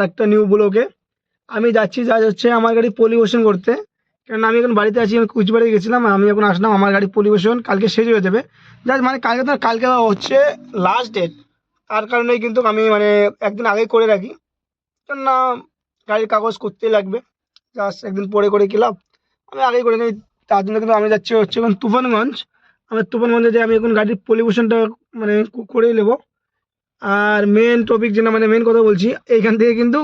একটা নিউ ব্লগে আমি যাচ্ছি যা হচ্ছে আমার গাড়ি পরিবেশন করতে। কারণ আমি এখন বাড়িতে আছি, আমি কুচবিহারে গেছিলাম, আমি এখন আসলাম। আমার গাড়ি পরিবেশন কালকে শেষ হয়ে যাবে। জাস্ট মানে কালকে হচ্ছে লাস্ট ডেট। তার কারণেই কিন্তু আমি মানে একদিন আগেই করে রাখি, কেন না গাড়ির কাগজ করতেই লাগবে। জাস্ট একদিন পরে করে গেলাম, আমি আগেই করে নিই। তার জন্য কিন্তু আমি যাচ্ছি হচ্ছে এখন তুফানগঞ্জ। আমি তুফানগঞ্জে যে আমি এখন গাড়ির পলিউশনটা মানে করে নেবো। আর মেন টপিক যেটা মানে মেন কথা বলছি, এইখান থেকে কিন্তু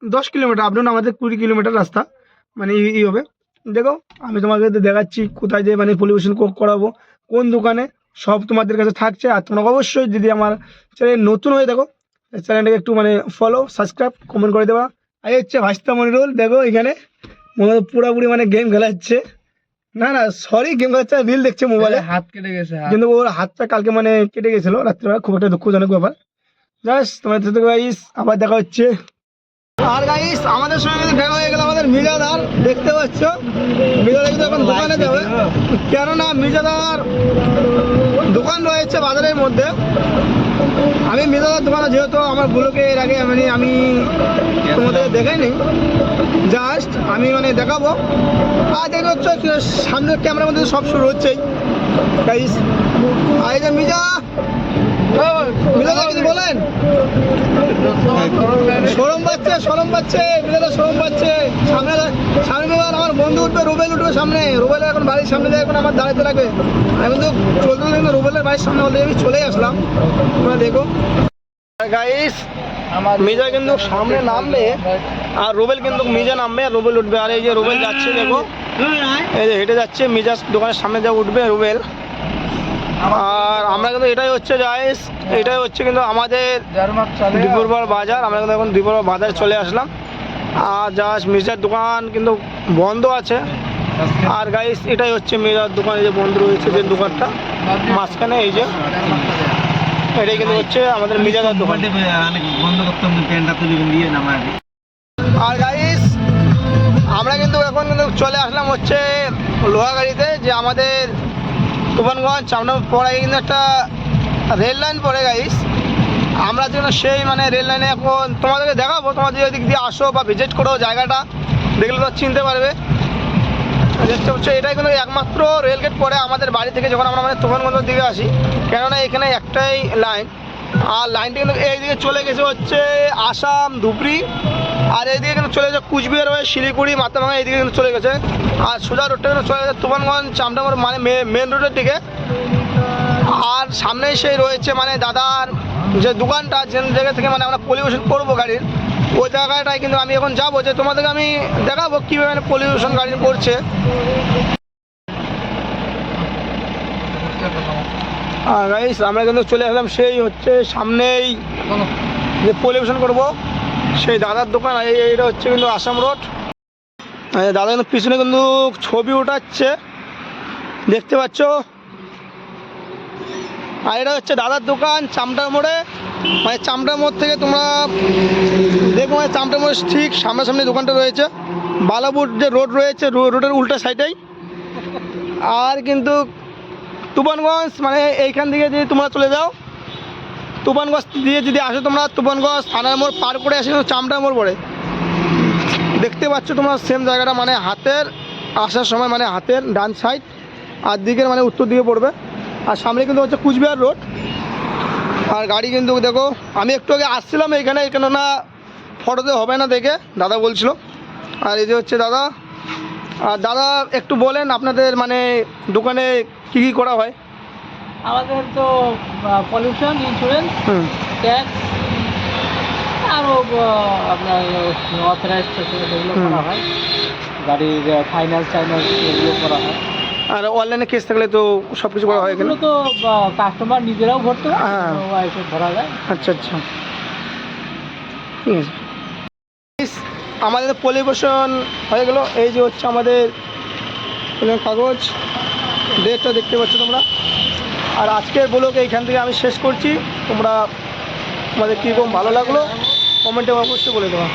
10 কিলোমিটার আপ ডাউন, আমাদের 20 কিলোমিটার রাস্তা মানে হবে। দেখো আমি তোমাকে দেখাচ্ছি কোথায় যে মানে পলিউশন করাবো, কোন দোকানে, সব তোমাদের কাছে থাকছে। আর তোমরা অবশ্যই যদি আমার চ্যানেল নতুন হয়ে দেখো, চ্যানেলটাকে একটু মানে ফলো, সাবস্ক্রাইব, কমেন্ট করে দেওয়া। আর হচ্ছে ভাস্তা মনিরুল, দেখো এখানে মনে হয় পুরোপুরি মানে গেম খেলাচ্ছে। না না সরি, গেম খেলাচ্ছে, রিল দেখছে মোবাইলে, হাত কেটে গেছে। কিন্তু ওর হাতটা কালকে মানে কেটে গেছিলো রাত্রিবেলা, খুব একটা দুঃখজনক ব্যাপার। জাস্ট তোমাদের সাথে গাইস আবার দেখা হচ্ছে। আর গাইস আমাদের সঙ্গে কিন্তু দেখা হয়ে গেল আমাদের মির্জাদার, দেখতে পাচ্ছ মির্জাদা কিন্তু এখন দোকানে যাবে। কেননা মির্জাদার দোকান রয়েছে বাজারের মধ্যে। আমি মির্জাদার দোকানে যেহেতু আমার ব্লগে এর আগে মানে আমি তোমাদের দেখাইনি, জাস্ট আমি মানে দেখাবো। আর দেখতে হচ্ছে সামনের ক্যামেরার মধ্যে সব শুরু হচ্ছেই গাইস। আর এই যে মির্জা কিছু বলেন। শরম পাচ্ছে মির্জাদা, শরম পাচ্ছে। সামনে এবার আমার বন্ধু উঠবে, রুবেল উঠবে সামনে। রুবেল এখন বাড়ির সামনে যায়, এখন আমার দাঁড়াতে লাগবে। আমি কিন্তু চলতে কিন্তু রুবেলের বাড়ির সামনে অলরেডি আমি চলে আসলাম, তোমরা দেখো গাইস। মির্জা কিন্তু সামনে নামবে আর রুবেল কিন্তু মির্জা নামবে আর রুবেল উঠবে। আর এই যে রুবেল যাচ্ছে, দেখো এই যে হেঁটে যাচ্ছে, মির্জার দোকানের সামনে যা উঠবে রুবেল। আর আমরা কিন্তু এটাই হচ্ছে গাইস, এটাই হচ্ছে কিন্তু আমাদের দুপুরবার বাজার। আমরা কিন্তু এখন দুপুরবার বাজারে চলে আসলাম। আর জাস্ট মির্জার দোকান কিন্তু বন্ধ আছে। আর গাইস এটাই হচ্ছে মির্জার দোকান, এই যে বন্ধ রয়েছে যে দোকানটা মাঝখানে, এই যে এটাই কিন্তু হচ্ছে আমাদের মির্জাদার দোকান। আর গাইস আমরা কিন্তু এখন কিন্তু চলে আসলাম হচ্ছে লোহাগাড়িতে, যে আমাদের তুফানগঞ্জ চামড়া পড়ে কিন্তু একটা রেল লাইন পড়ে গাইস। আমরা যেন সেই মানে রেল লাইনে এখন তোমাদেরকে দেখাবো। তোমাদের যদি দিক দিয়ে আসো বা ভিজিট করো, জায়গাটা দেখলে তো চিনতে পারবে। দেখতে হচ্ছে এটাই কিন্তু একমাত্র রেলগেট পড়ে আমাদের বাড়ি থেকে যখন আমরা মানে তুফানগঞ্জের দিকে আসি। কেননা এখানে একটাই লাইন, আর লাইনটা কিন্তু এইদিকে চলে গেছে হচ্ছে আসাম, ধুবড়ি। আর এইদিকে কিন্তু চলে গেছে কুচবিহার হয়ে শিলিগুড়ি, মাথাভাঙা, এইদিকে কিন্তু চলে গেছে। আর সোজা রোডটা কিন্তু চলে গেছে তুফানগঞ্জ চামড়া মানে মেন রোডের দিকে। আর সামনেই সেই রয়েছে মানে দাদার যে দোকানটা, যে জায়গা থেকে মানে আমরা পলিউশন করবো গাড়ির, ওই জায়গাটায় কিন্তু আমি এখন যাবো, যে তোমাদেরকে আমি দেখাবো কীভাবে মানে পলিউশন গাড়ি করছে। আর গাইস আমরা কিন্তু চলে আসলাম সেই হচ্ছে সামনেই যে পলিউশন করবো সেই দাদার দোকান। এইটা হচ্ছে কিন্তু আসাম রোড। দাদা কিন্তু পিছনে কিন্তু ছবি উঠাচ্ছে, দেখতে পাচ্ছ। আর এটা হচ্ছে দাদার দোকান চামটার মোড়ে, মানে চামটার মোড় থেকে তোমরা দেখো মানে চামটার মোড়ে ঠিক সামনাসামনি দোকানটা রয়েছে। বালাপুর যে রোড রয়েছে, রোডের উল্টা সাইডেই। আর কিন্তু তুফানগঞ্জ মানে এইখান থেকে যদি তোমরা চলে যাও, তুফানগঞ্জ দিয়ে যদি আসো তোমরা, তুফানগঞ্জ থানার মোড় পার করে আসে কিন্তু চামটার মোড় পড়ে। দেখতে পাচ্ছ তোমরা সেম জায়গাটা, মানে হাতের আসার সময় মানে হাতের ডান সাইড, আর দিকের মানে উত্তর দিকে পড়বে। আর সামনে কিন্তু হচ্ছে কুচবিহার রোড। আর গাড়ি কিন্তু দেখো আমি একটু আগে আসছিলাম এইখানে, কেননা ফটোতে হবে না দেখে দাদা বলছিল। আর এই যে হচ্ছে দাদা। আর দাদা একটু বলেন আপনাদের মানে দোকানে কী কী করা হয়। আমাদের তো পলিউশন, ইন্স্যুরেন্স, ট্যাক্স, আরও আপনার অথরাইজ এগুলো করা হয়। গাড়ির ফাইন্যান্স এগুলো করা হয়। আর অনলাইনে কেস থাকলে তো সব কিছু করা হয়। এগুলো তো কাস্টমার নিজেরাও ভরতে হয়, হ্যাঁ এসে ধরা যায়। আচ্ছা আচ্ছা, ঠিক আছে। আমাদের পলিউশন হয়ে গেল। এই যে হচ্ছে আমাদের কাগজ, ডেটটা দেখতে পাচ্ছ তোমরা। আর আজকের ব্লগে এইখান থেকে আমি শেষ করছি। তোমাদের কীরকম ভালো লাগলো কমেন্টে অবশ্যই বলে দেওয়া।